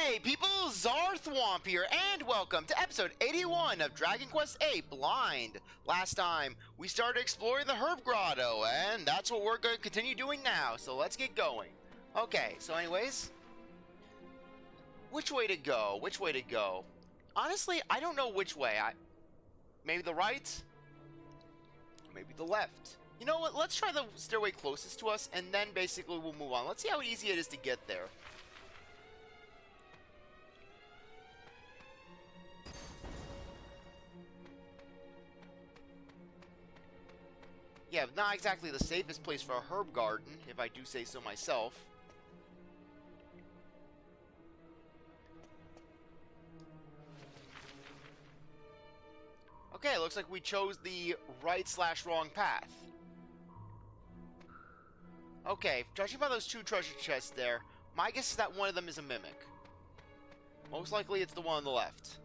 Hey people, CzarThwomp here, and welcome to episode 81 of Dragon Quest VIII Blind. Last time, we started exploring the Herb Grotto, and that's what we're going to continue doing now, so let's get going. Okay, so anyways, which way to go? Which way to go? Honestly, I don't know which way. Maybe the right? Maybe the left? You know what, let's try the stairway closest to us, and then basically we'll move on. Let's see how easy it is to get there. Yeah, not exactly the safest place for a herb garden, if I do say so myself. Okay, looks like we chose the right/wrong path. Okay, judging by those two treasure chests there, my guess is that one of them is a mimic. Most likely it's the one on the left.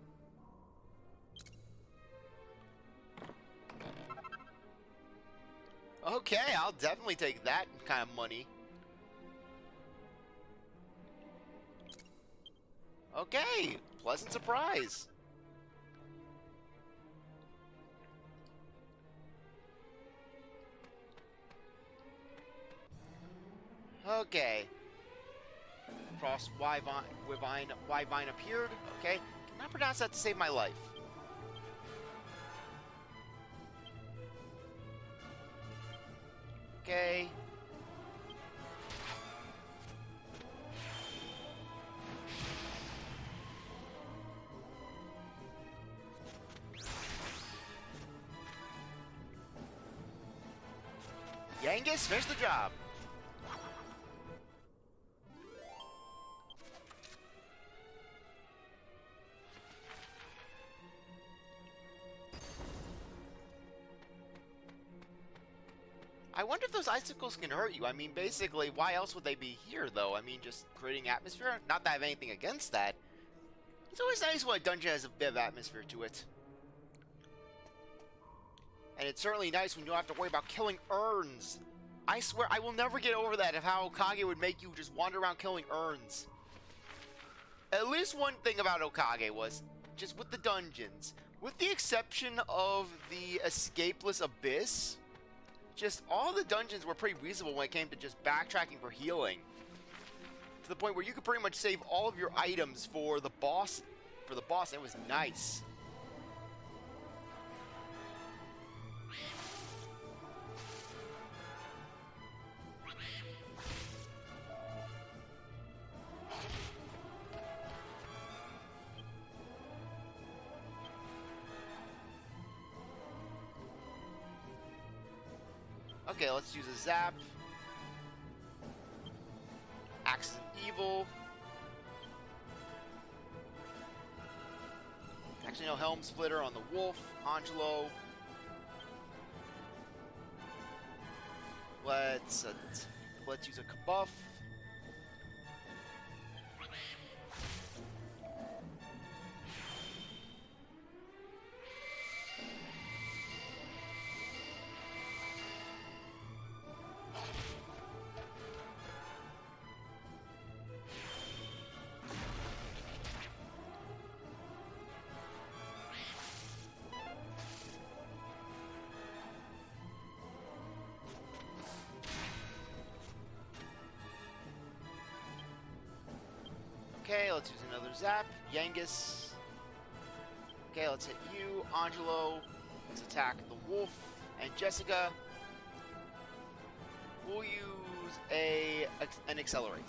Okay, I'll definitely take that kind of money. Okay, pleasant surprise. Okay. Wyvine appeared. Okay, cannot pronounce that to save my life. Okay. Yangus, finish the job. I wonder if those icicles can hurt you. I mean, basically, why else would they be here, though? I mean, just creating atmosphere? Not that I have anything against that. It's always nice when a dungeon has a bit of atmosphere to it. And it's certainly nice when you don't have to worry about killing urns. I swear, I will never get over that of how Okage would make you just wander around killing urns. At least one thing about Okage was, just with the dungeons, with the exception of the escapeless abyss, just all the dungeons were pretty reasonable when it came to just backtracking for healing. To the point where you could pretty much save all of your items for the boss. It was nice. Okay, let's use a zap. Axes of Evil. Actually, no, Helm Splitter on the Wolf. Angelo. Let's use a Kabuff. Okay, let's use another zap. Yangus. Okay, let's hit you. Angelo. Let's attack the wolf. And Jessica. We'll use an accelerate.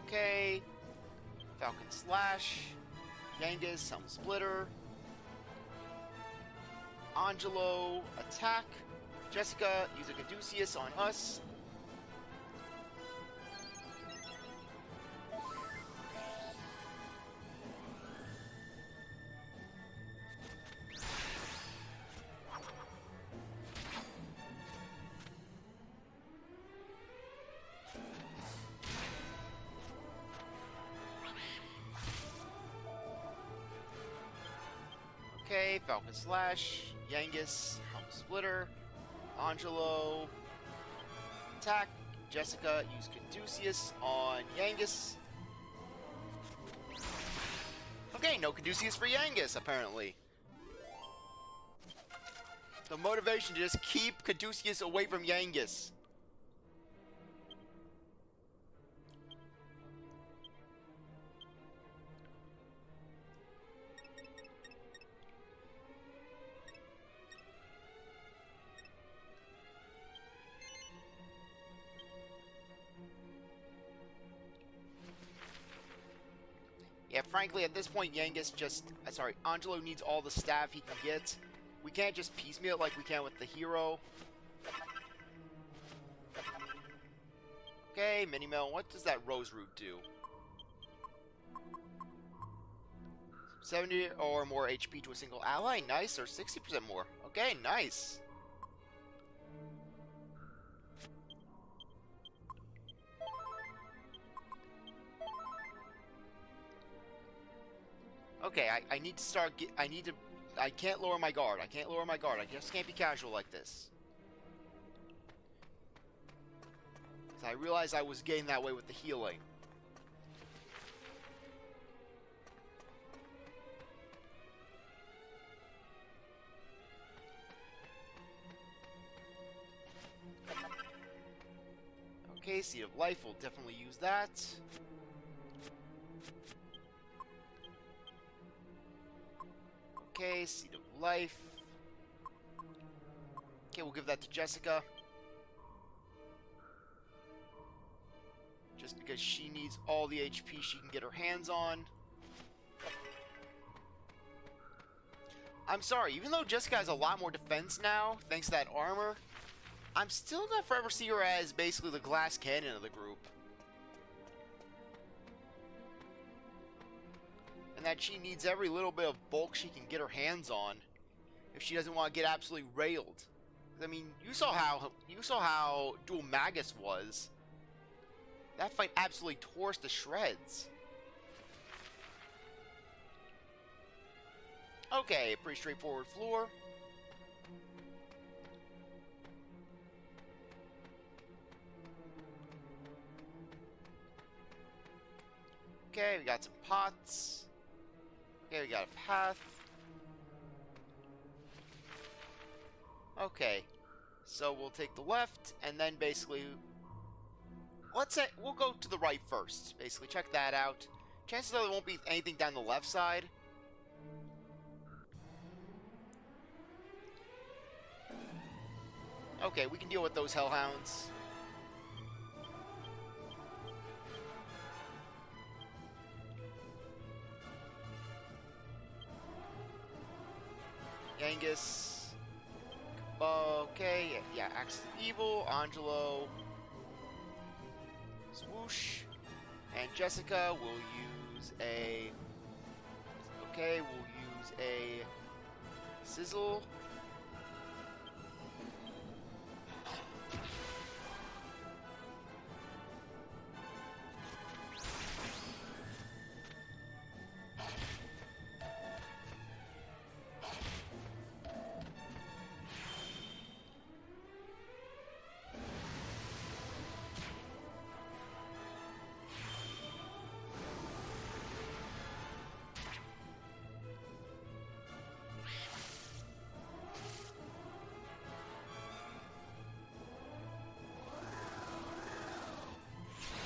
Okay. Falcon Slash. Yangus, Helm Splitter. Angelo, attack. Jessica, use a Caduceus on us. Okay, Falcon Slash, Yangus, Helm Splitter, Angelo, attack, Jessica, use Caduceus on Yangus. Okay, no Caduceus for Yangus, apparently. The motivation to just keep Caduceus away from Yangus. Yeah, frankly, at this point, Yangus just... sorry, Angelo needs all the staff he can get. We can't just piecemeal it like we can with the hero. Okay, Mini-Mill, what does that Rose Root do? 70 or more HP to a single ally, nice, or 60% more. Okay, nice. Okay, I need to start... I can't lower my guard. I can't lower my guard. I just can't be casual like this. So I realized I was getting that way with the healing. Okay, Seed of Life, we'll definitely use that. Okay, Seed of Life. Okay, we'll give that to Jessica. Just because she needs all the HP she can get her hands on. I'm sorry, even though Jessica has a lot more defense now, thanks to that armor, I'm still gonna forever see her as basically the glass cannon of the group. And that she needs every little bit of bulk she can get her hands on if she doesn't want to get absolutely railed. I mean, you saw how Dual Magus was. That fight absolutely tore us to shreds. Okay, pretty straightforward floor. Okay, we got some pots. Okay, we got a path. Okay, so we'll take the left, and then basically, let's say, we'll go to the right first. Basically, check that out. Chances are there won't be anything down the left side. Okay, we can deal with those hellhounds. Yangus. Okay, yeah, Axis of Evil, Angelo, Swoosh, and Jessica will use a... Okay, we'll use a Sizzle.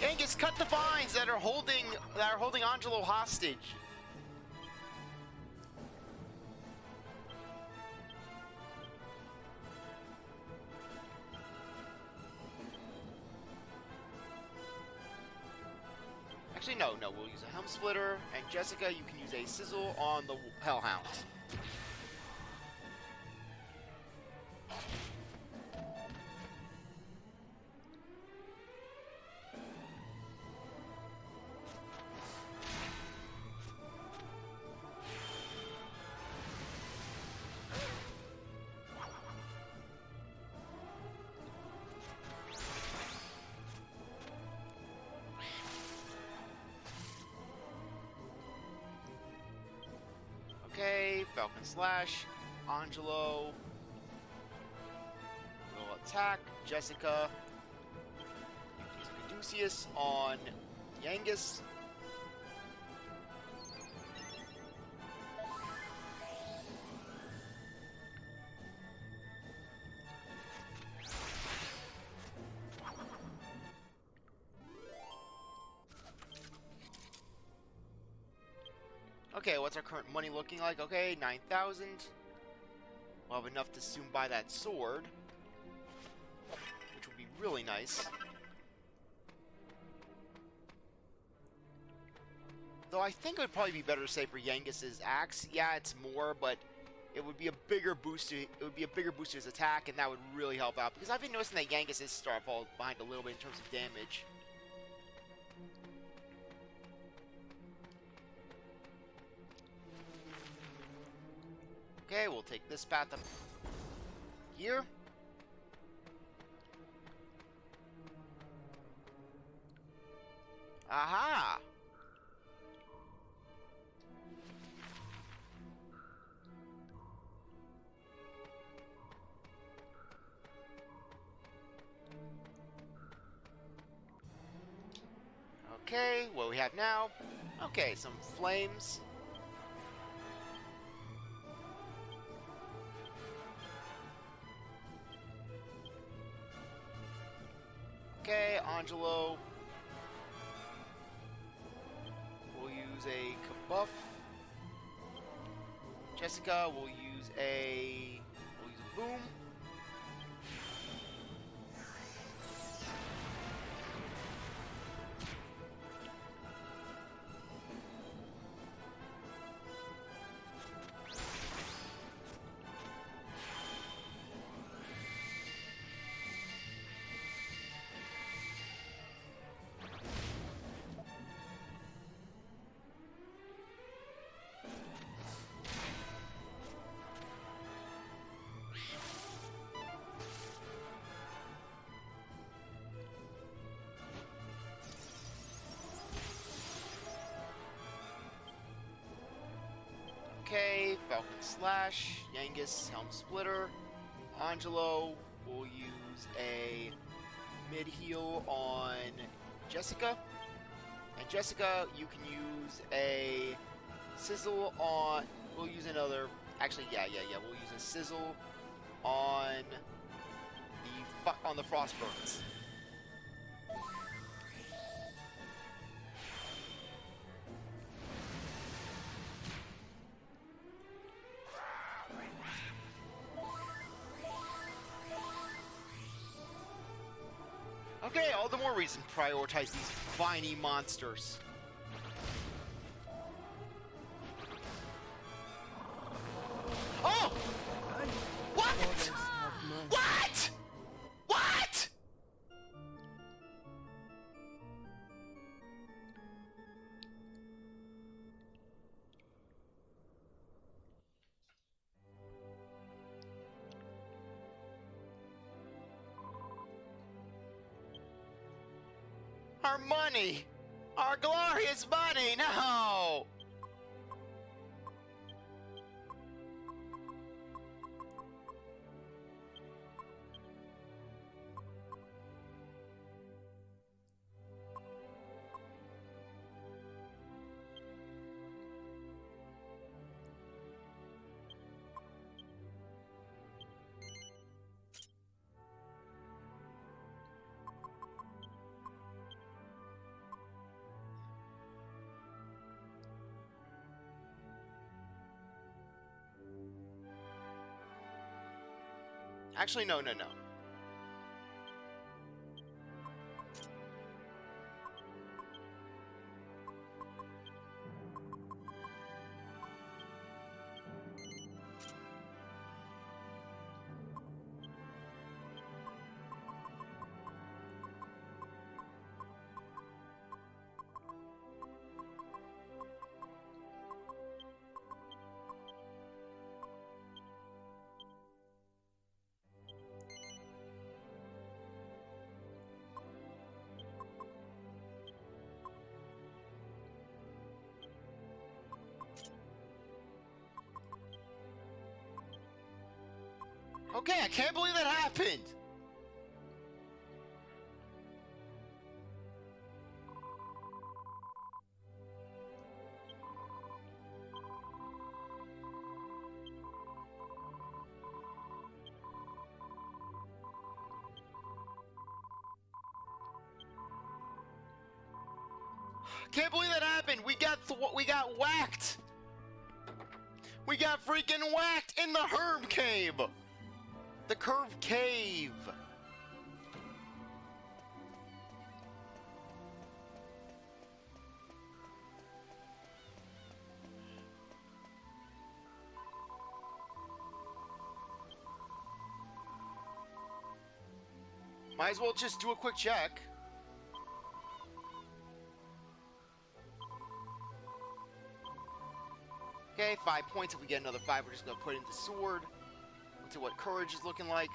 Yangus, cut the vines that are holding Angelo hostage. Actually, no, we'll use a Helm Splitter, and Jessica, you can use a Sizzle on the Hellhound. Okay, Okay, Falcon Slash. Angelo will attack Jessica. Use Caduceus on Yangus. Okay, what's our current money looking like? Okay, 9,000. We'll have enough to soon buy that sword, which would be really nice. Though I think it would probably be better to say for Yangus's axe. Yeah, it's more, but it would be a bigger boost to his attack, and that would really help out. Because I've been noticing that Yangus is starting to fall behind a little bit in terms of damage. Okay, we'll take this path up here. Aha! Okay, what we have now? Okay, some flames. Okay, Angelo. We'll use a Kabuff. Jessica will use a boom. Okay, Falcon Slash, Yangus, Helm Splitter. Angelo will use a mid-heal on Jessica. And Jessica, you can use a Sizzle on... We'll use another... Actually, yeah. We'll use a Sizzle on the frostburns. Okay, all the more reason to prioritize these viney monsters. Oh! What? What? What? Our money! Our glorious money! No! Actually, no. Okay, I can't believe that happened! Can't believe that happened! We got whacked! We got freaking whacked in the Herb Cave! The Curve Cave! Might as well just do a quick check. Okay, 5 points. If we get another 5, we're just going to put it into sword. Let's see what courage is looking like.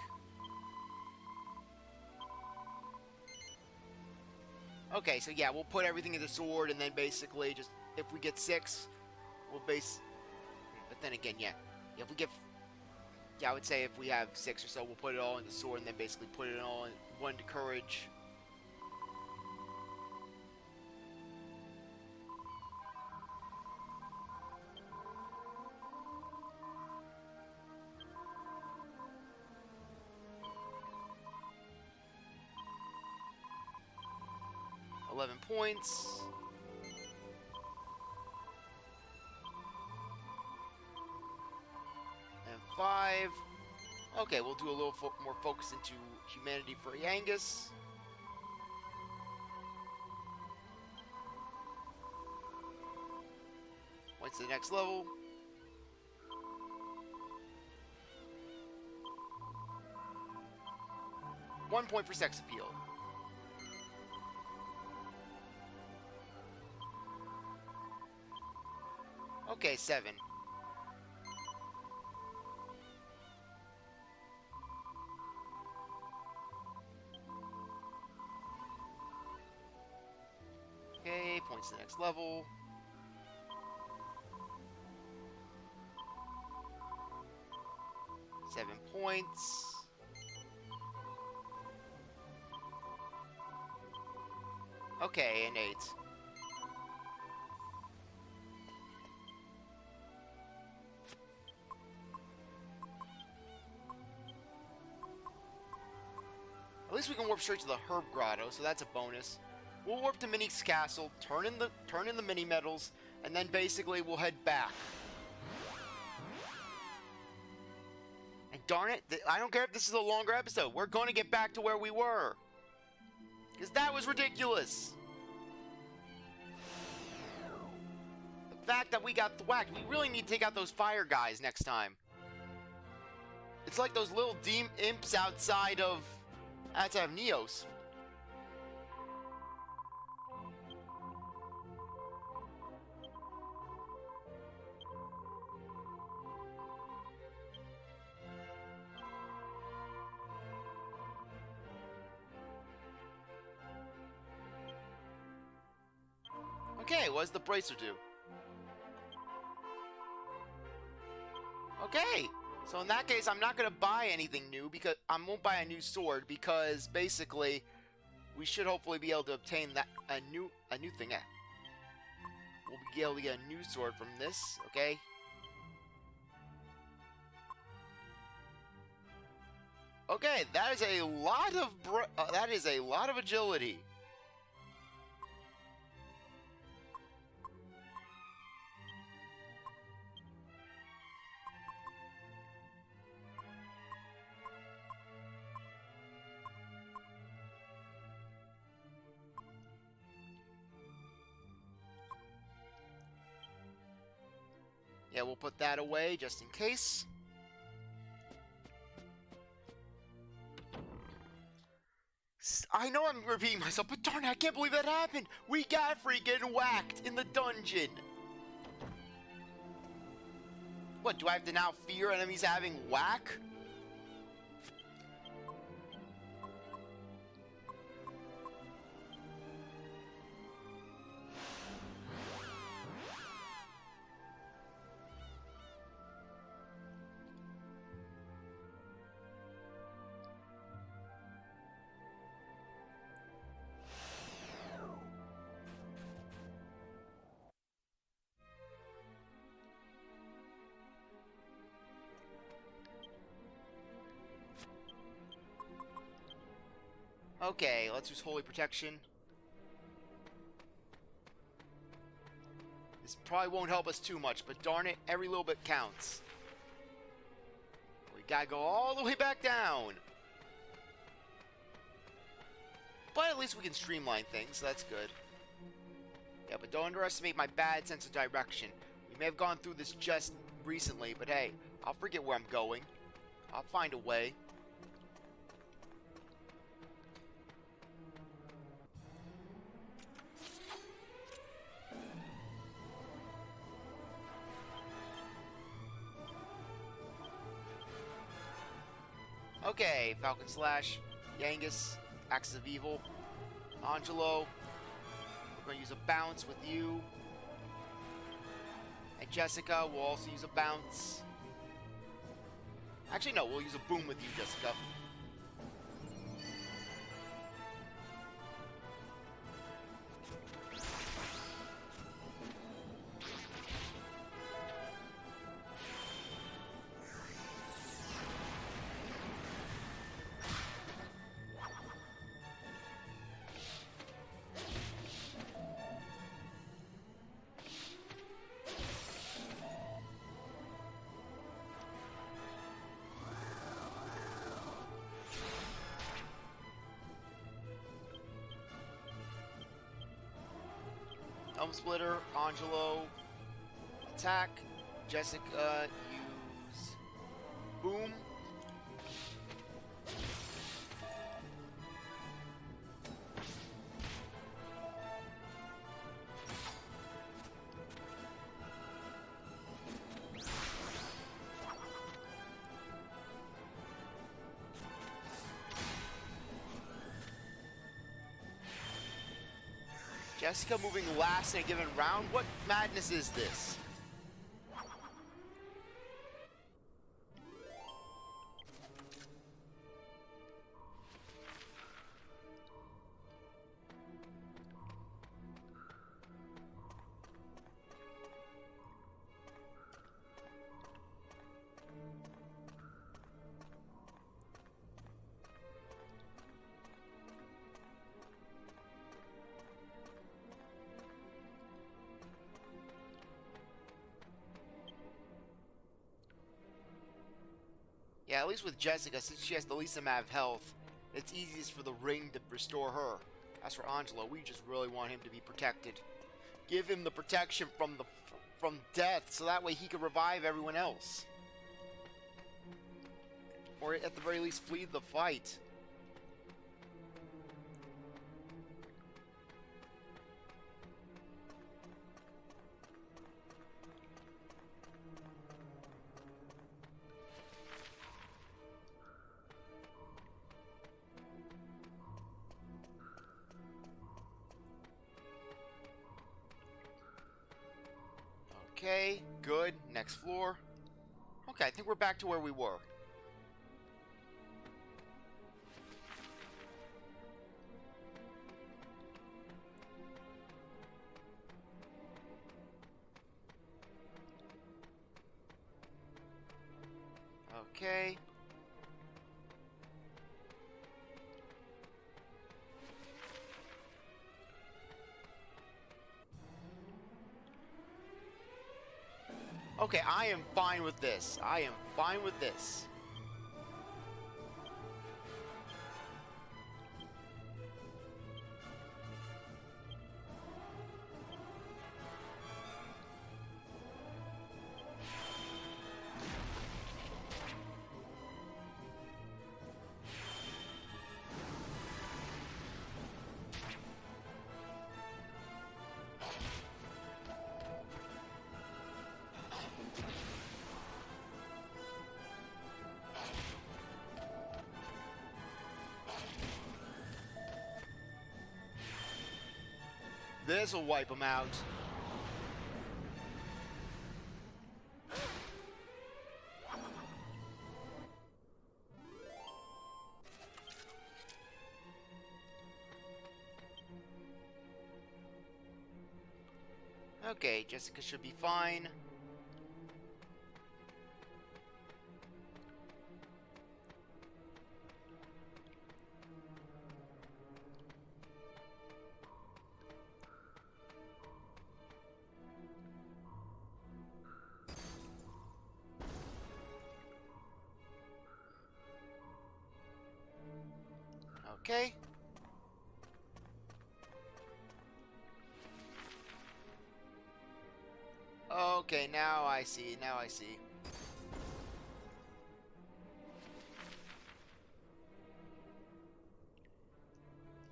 Okay, so yeah, we'll put everything into sword, and then basically just, if we get 6, we'll base... But then again, yeah, if we get... Yeah, I would say if we have 6 or so, we'll put it all into sword, and then basically put it all in 1 to courage. Points. And 5. Okay, we'll do a little more focus into humanity for Angus. Points to the next level. One point for sex appeal. Okay, 7. Okay, points to the next level. Seven points. Okay, and 8. At least we can warp straight to the Herb Grotto, so that's a bonus. We'll warp to Minnie's castle, turn in the mini medals, and then basically we'll head back. And darn it, I don't care if this is a longer episode. We're going to get back to where we were. Because that was ridiculous. The fact that we got thwacked, we really need to take out those fire guys next time. It's like those little imps outside of Neos. Okay, what does the bracer do? Okay, so in that case, I'm not going to buy anything new, because I won't buy a new sword, because basically, we should hopefully be able to obtain a new thing. Yeah. We'll be able to get a new sword from this, okay? Okay, that is a lot of agility. Yeah, we'll put that away just in case. I know I'm repeating myself, but darn it, I can't believe that happened! We got freaking whacked in the dungeon! What, do I have to now fear enemies having whack? Okay, let's use Holy Protection. This probably won't help us too much, but darn it, every little bit counts. We gotta go all the way back down. But at least we can streamline things, so that's good. Yeah, but don't underestimate my bad sense of direction. We may have gone through this just recently, but hey, I'll forget where I'm going. I'll find a way. Okay, Falcon Slash, Yangus, Axis of Evil, Angelo. We're going to use a bounce with you. And Jessica will also use a bounce. Actually, no, we'll use a boom with you, Jessica. Elm Splitter, Angelo, attack, Jessica, use boom. Jessica moving last in a given round? What madness is this? Yeah, at least with Jessica, since she has the least amount of health, it's easiest for the ring to restore her. As for Angelo, we just really want him to be protected. Give him the protection from death, so that way he can revive everyone else. Or at the very least, flee the fight. Okay, good. Next floor. Okay, I think we're back to where we were. Okay. Okay, I am fine with this. I am fine with this. This'll wipe them out. Okay, Jessica should be fine. Okay. Okay, now I see. Now I see.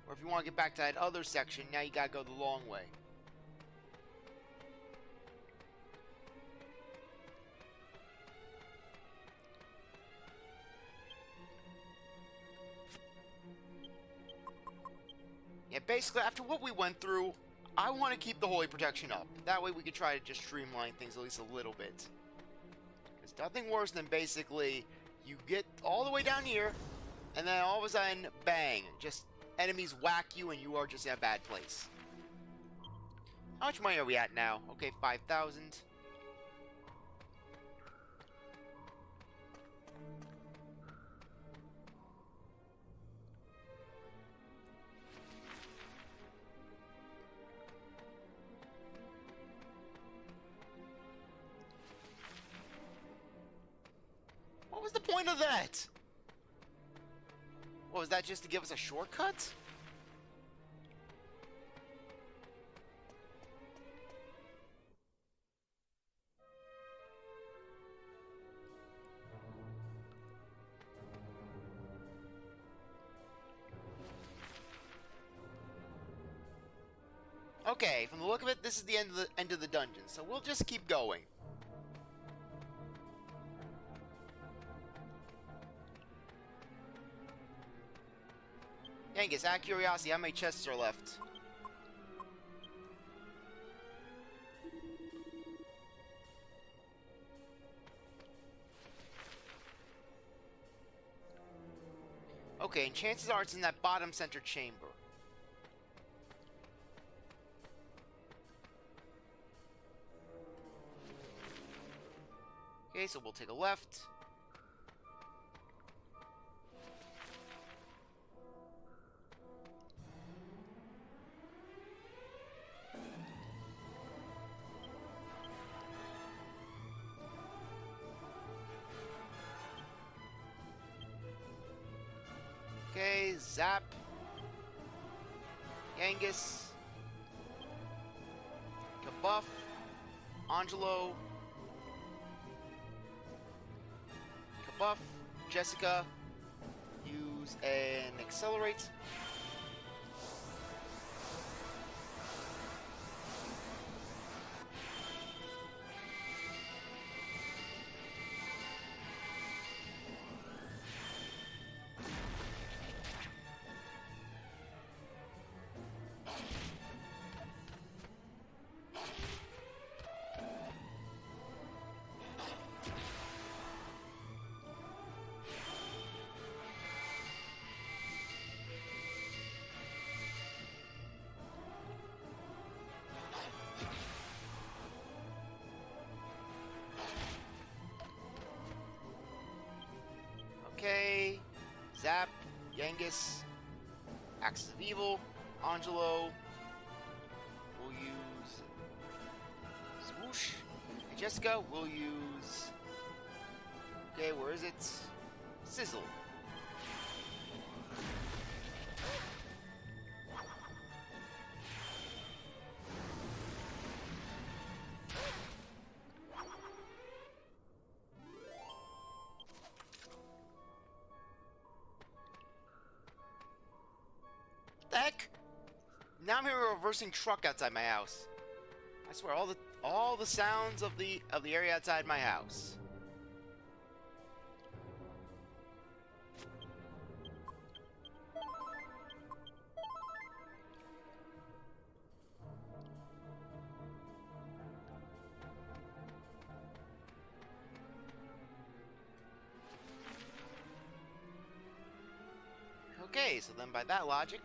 Or if you want to get back to that other section, now you gotta go the long way. Yeah, basically, after what we went through, I want to keep the holy protection up. That way we can try to just streamline things at least a little bit. There's nothing worse than basically you get all the way down here, and then all of a sudden, bang, just enemies whack you and you are just in a bad place. How much money are we at now? Okay, 5,000. What was the point of that? What, was that just to give us a shortcut? Okay, from the look of it, this is the end of the dungeon, so we'll just keep going. Angus, out of curiosity, how many chests are left? Okay, and chances are it's in that bottom center chamber. Okay, so we'll take a left. Okay, Zap. Angus. Kabuff. Angelo. Kabuff. Jessica. Use an accelerate. Okay, Zap, Yangus, Axis of Evil, Angelo, we'll use Swoosh, and Jessica, we'll use, okay, where is it? Sizzle. Heck? Now I'm hearing a reversing truck outside my house. I swear, all the sounds of the area outside my house. Okay, so then by that logic,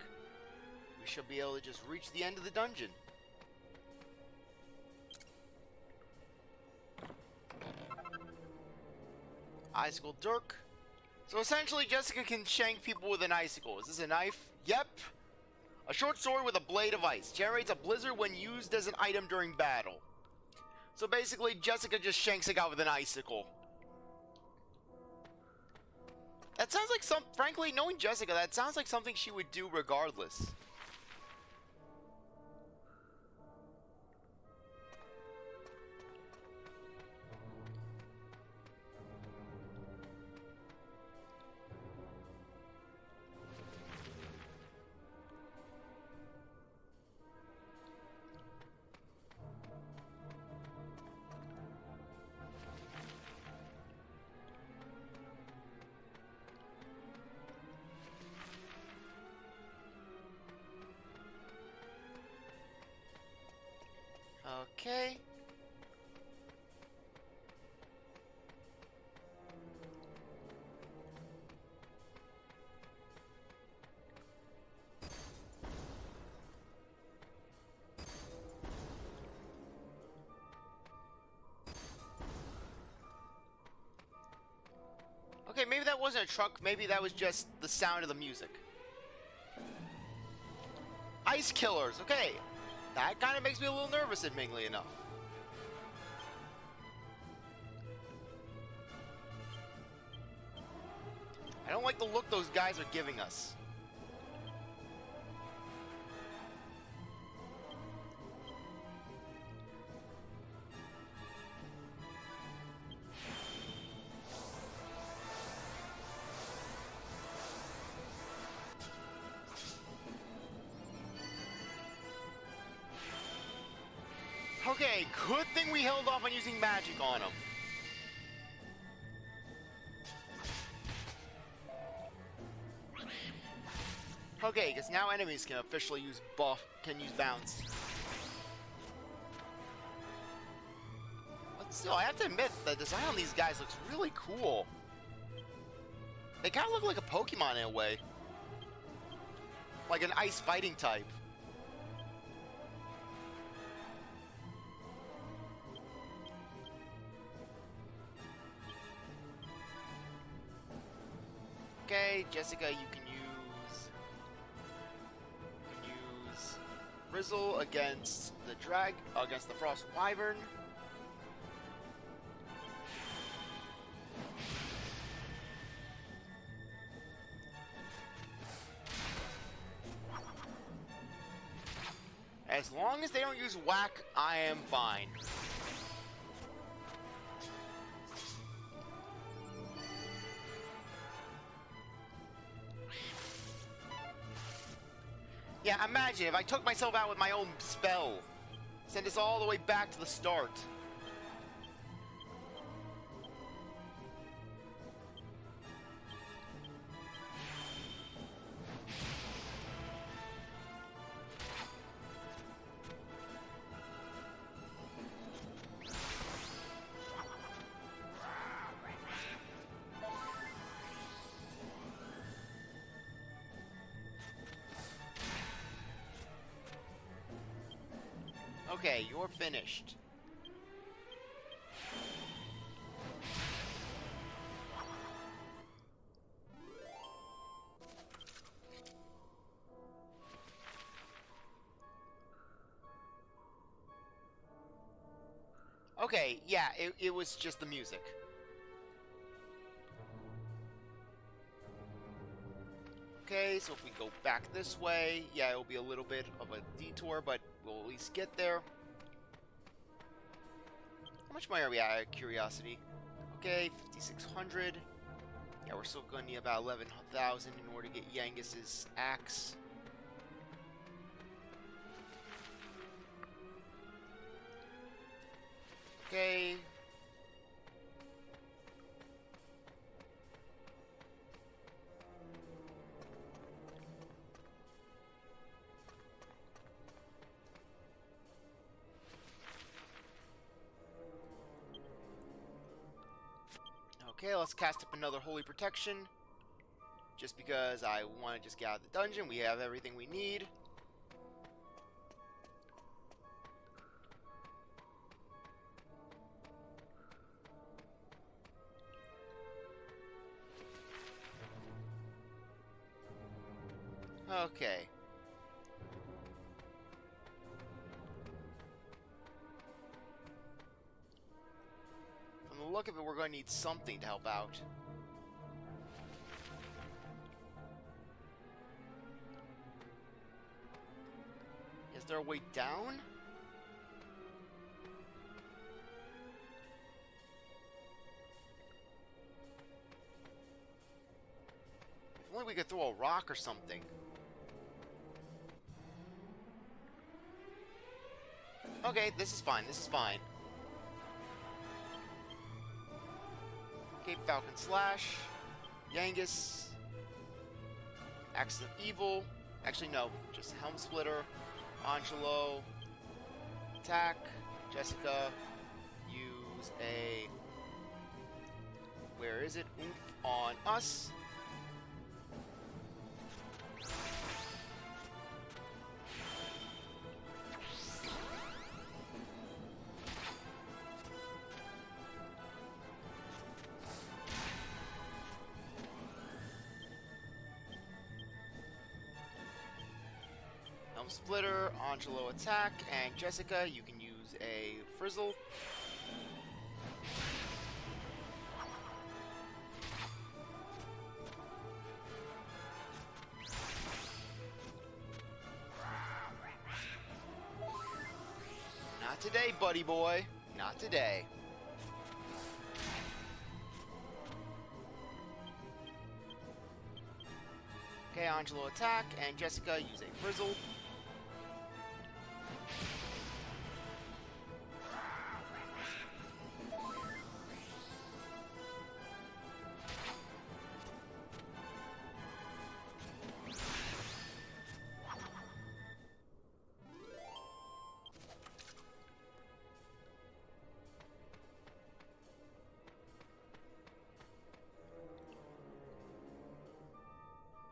we should be able to just reach the end of the dungeon. Icicle Dirk. So essentially, Jessica can shank people with an icicle. Is this a knife? Yep. A short sword with a blade of ice. Generates a blizzard when used as an item during battle. So basically, Jessica just shanks a guy with an icicle. That sounds like frankly, knowing Jessica, that sounds like something she would do regardless. Okay. Okay, maybe that wasn't a truck, maybe that was just the sound of the music. Ice killers, okay. That kind of makes me a little nervous, admittedly enough. I don't like the look those guys are giving us. Okay, good thing we held off on using magic on him. Okay, because now enemies can officially use use bounce. But still, I have to admit, the design on these guys looks really cool. They kind of look like a Pokemon in a way. Like an ice fighting type. Okay, Jessica, you can use Rizzle against the against the Frost Wyvern. As long as they don't use Whack, I am fine. Yeah, imagine if I took myself out with my own spell. Send us all the way back to the start. Okay, you're finished. Okay, yeah, it was just the music. Okay, so if we go back this way, yeah, it'll be a little bit of a detour, but we'll at least get there. How much money are we at? Out of curiosity. Okay, 5,600. Yeah, we're still going to need about 11,000 in order to get Yangus's axe. Okay. Okay, let's cast up another Holy Protection. Just because I want to just get out of the dungeon. We have everything we need. Okay. From the look of it, we're going to need something to help out. there a way down? If only we could throw a rock or something. Okay, this is fine, this is fine. Cape Falcon Slash, Yangus, Axe of Evil. Actually, no, just Helm Splitter, Angelo, attack, Jessica, use a, where is it? Oomph on us. Splitter, Angelo attack, and Jessica, you can use a Frizzle. Not today, buddy boy. Not today. Okay, Angelo attack, and Jessica, use a Frizzle.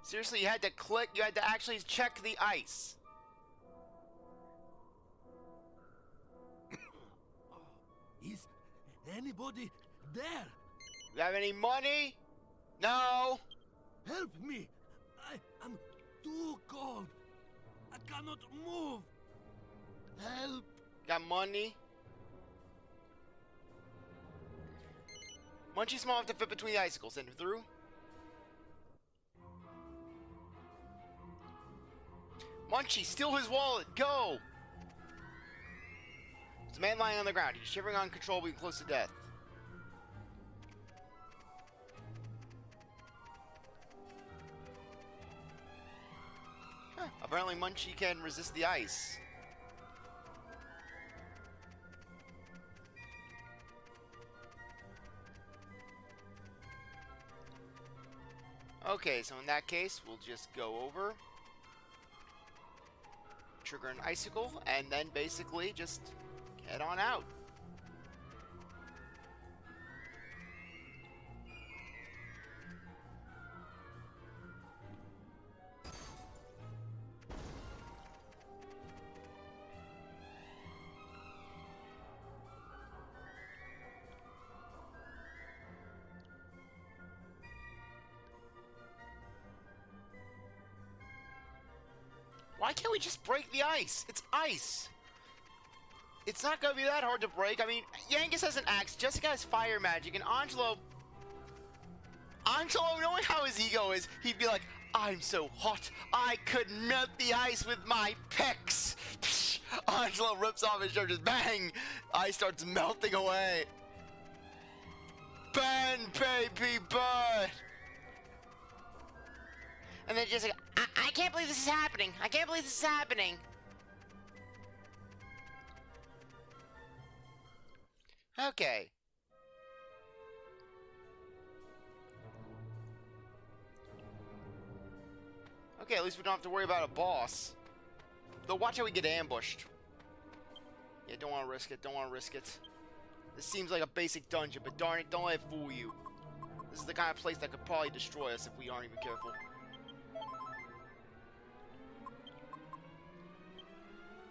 Seriously, you had to click, you had to actually check the ice. Is anybody there? You have any money? No. Help me! I am too cold. I cannot move. Help! Got money? Munchie small enough to fit between the icicles. Send him through. Munchie, steal his wallet! Go! There's a man lying on the ground. He's shivering uncontrollably close to death. Huh. Apparently Munchie can resist the ice. Okay, so in that case, we'll just go over, trigger an icicle, and then basically just head on out. Why can't we just break the ice? It's ice. It's not gonna be that hard to break. I mean, Yangus has an axe, Jessica has fire magic, and Angelo, knowing how his ego is, he'd be like, I'm so hot, I could melt the ice with my pecs. Psh, Angelo rips off his shirt, just bang, ice starts melting away. Burn, baby, burn. And then Jessica, I can't believe this is happening. I can't believe this is happening. Okay. Okay, at least we don't have to worry about a boss. Though watch how we get ambushed. Yeah, don't want to risk it. Don't want to risk it. This seems like a basic dungeon, but darn it, don't let it fool you. This is the kind of place that could probably destroy us if we aren't even careful.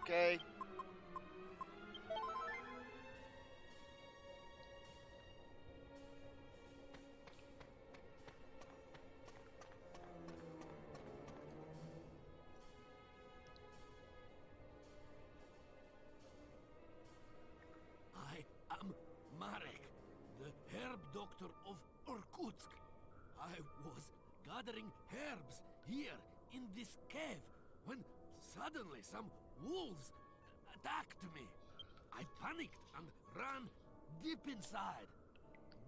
Okay. I am Marek, the herb doctor of Irkutsk. I was gathering herbs here in this cave when suddenly some wolves attacked me. I panicked and ran deep inside.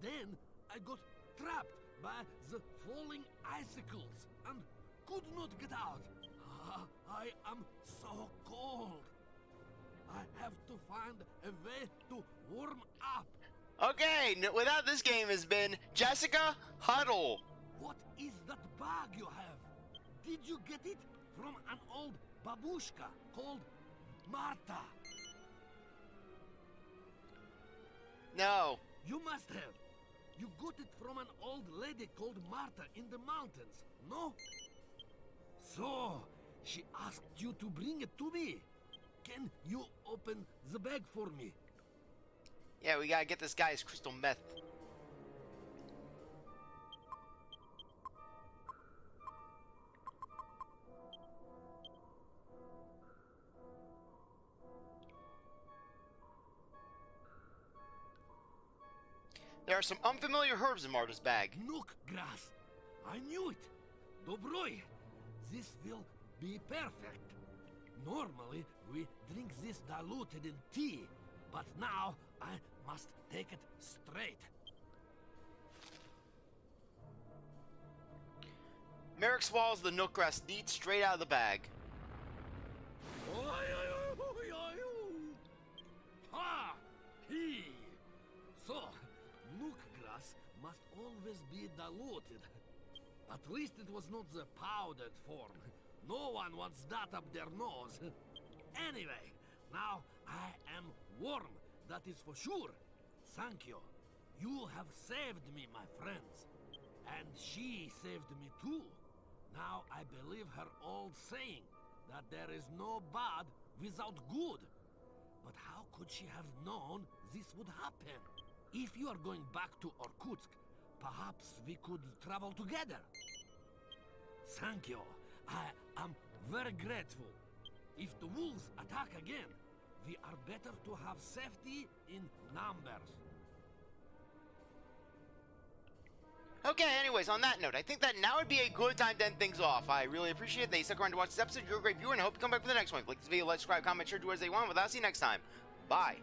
Then I got trapped by the falling icicles and could not get out. I am so cold. I have to find a way to warm up. Okay, without this game has been Jessica Huddle. What is that bag you have? Did you get it from an old babushka called Marta? No. You must have. You got it from an old lady called Marta in the mountains, no? So, she asked you to bring it to me. Can you open the bag for me? Yeah, we gotta get this guy's crystal meth. There are some unfamiliar herbs in Marta's bag. Nook grass. I knew it. Dobroi. This will be perfect. Normally, we drink this diluted in tea, but now I must take it straight. Marek swallows the nook grass neat straight out of the bag. Ha! He! So, nook grass must always be diluted. At least it was not the powdered form. No one wants that up their nose. Anyway, now I am warm, that is for sure. Thank you. You have saved me, my friends. And she saved me too. Now I believe her old saying, that there is no bad without good. But how could she have known this would happen? If you are going back to Irkutsk, perhaps we could travel together. Thank you. I am very grateful. If the wolves attack again, we are better to have safety in numbers. Okay, anyways, on that note, I think that now would be a good time to end things off. I really appreciate that you stuck around to watch this episode. You're a great viewer, and I hope you come back for the next one. If you like this video, like, subscribe, comment, share, do as they want. With that, I'll see you next time. Bye.